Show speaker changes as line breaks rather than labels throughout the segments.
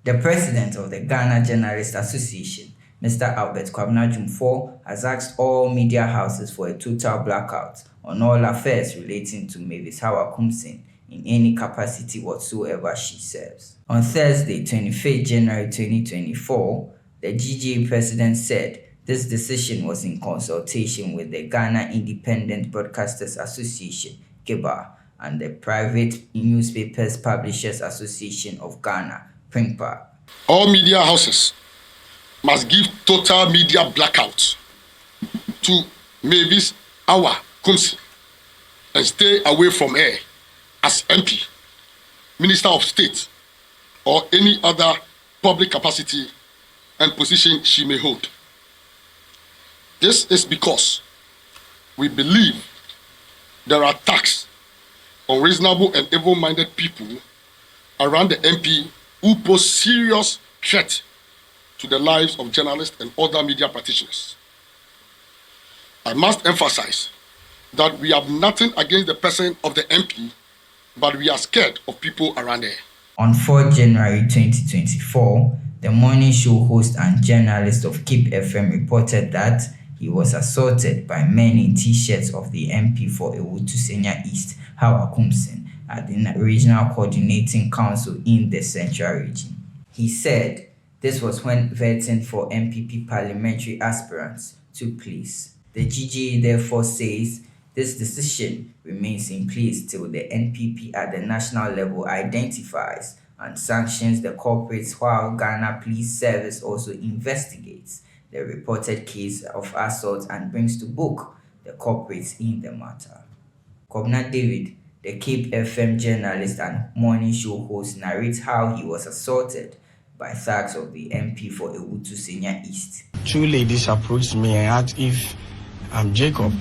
The president of the Ghana Journalists Association, Mr. Albert Kwabena Jumfo, has asked all media houses for a total blackout on all affairs relating to Mavis Hawa Koomson in any capacity whatsoever she serves. On Thursday, 25th January 2024, the GJA president said this decision was in consultation with the Ghana Independent Broadcasters Association, GJA, and the Private Newspapers Publishers Association of Ghana, PRINPA.
All media houses must give total media blackout to Mavis Hawa Koomson and stay away from air as MP, Minister of State, or any other public capacity and position she may hold. This is because we believe there are attacks on reasonable and able-minded people around the MP who pose serious threat to the lives of journalists and other media practitioners. I must emphasize that we have nothing against the person of the MP, but we are scared of people around there.
On 4th January 2024, the morning show host and journalist of Cape FM reported that he was assaulted by men in T-shirts of the MP for Ewutu Senya East, Hawa Koomson, at the Regional Coordinating Council in the Central Region. He said this was when vetting for MPP parliamentary aspirants took place. The GJA therefore says this decision remains in place till the NPP at the national level identifies and sanctions the culprits, while Ghana Police Service also investigates the reported case of assault and brings to book the culprits in the matter. Kwabena David, the Cape FM journalist and morning show host, narrates how he was assaulted by thugs of the MP for Ewutu Senya East.
Two ladies approached me and asked if I'm Jacob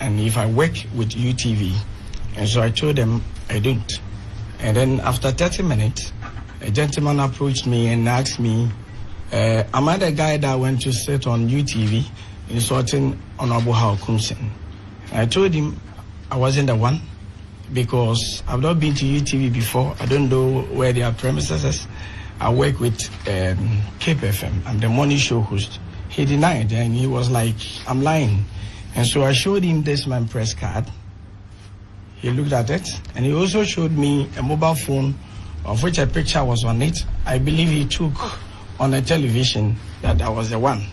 and if I work with UTV. And so I told them I don't. And then after 30 minutes, a gentleman approached me and asked me, am I the guy that went to sit on UTV insulting Honorable Hawa Koomson? I told him I wasn't the one because I've not been to UTV before. I don't know where their premises is. I work with Cape FM. I'm the morning show host. He denied and he was like, I'm lying. And so I showed him this my press card. He looked at it and he also showed me a mobile phone of which a picture was on it. I believe he took on a television that I was the one.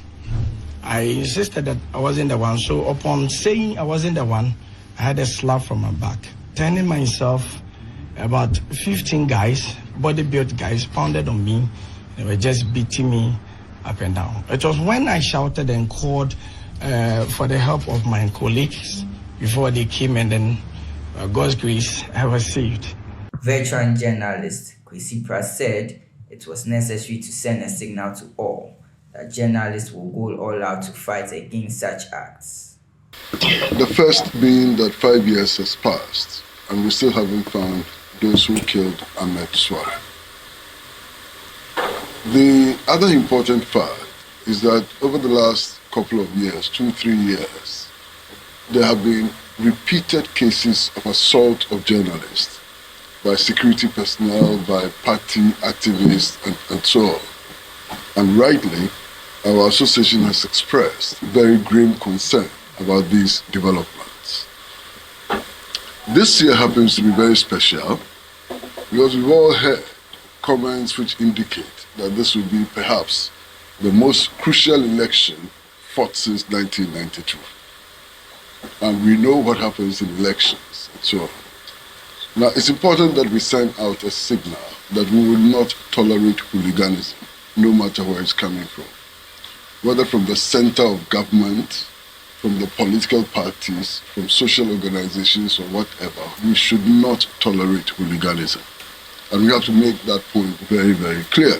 I insisted that I wasn't the one. So upon saying I wasn't the one, I had a slap from my back. Turning myself, about 15 guys, body-built guys, pounded on me. They were just beating me up and down. It was when I shouted and called for the help of my colleagues before they came, and then God's grace, I was saved.
Veteran journalist Kwesi Pras said it was necessary to send a signal to all that journalists will go all out to fight against such acts.
The first being that 5 years has passed and we still haven't found those who killed Ahmed Sware. The other important fact is that over the last couple of years, 2-3 years, there have been repeated cases of assault of journalists by security personnel, by party activists, and so on. And rightly, our association has expressed very grim concern about these developments. This year happens to be very special because we've all heard comments which indicate that this will be perhaps the most crucial election fought since 1992. And we know what happens in elections and so on. Now, it's important that we send out a signal that we will not tolerate hooliganism, no matter where it's coming from. Whether from the center of government, from the political parties, from social organizations or whatever, we should not tolerate hooliganism. And we have to make that point very, very clear.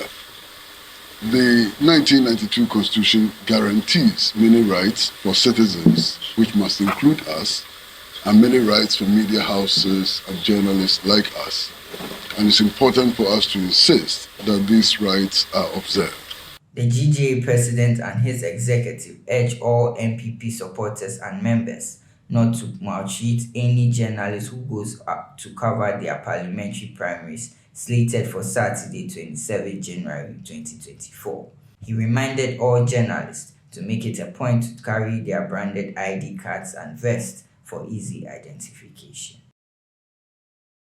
The 1992 Constitution guarantees many rights for citizens, which must include us, and many rights for media houses and journalists like us. And it's important for us to insist that these rights are observed.
The GJA president and his executive urge all MPP supporters and members not to maltreat any journalist who goes up to cover their parliamentary primaries, slated for Saturday, 27 January 2024. He reminded all journalists to make it a point to carry their branded ID cards and vests for easy identification.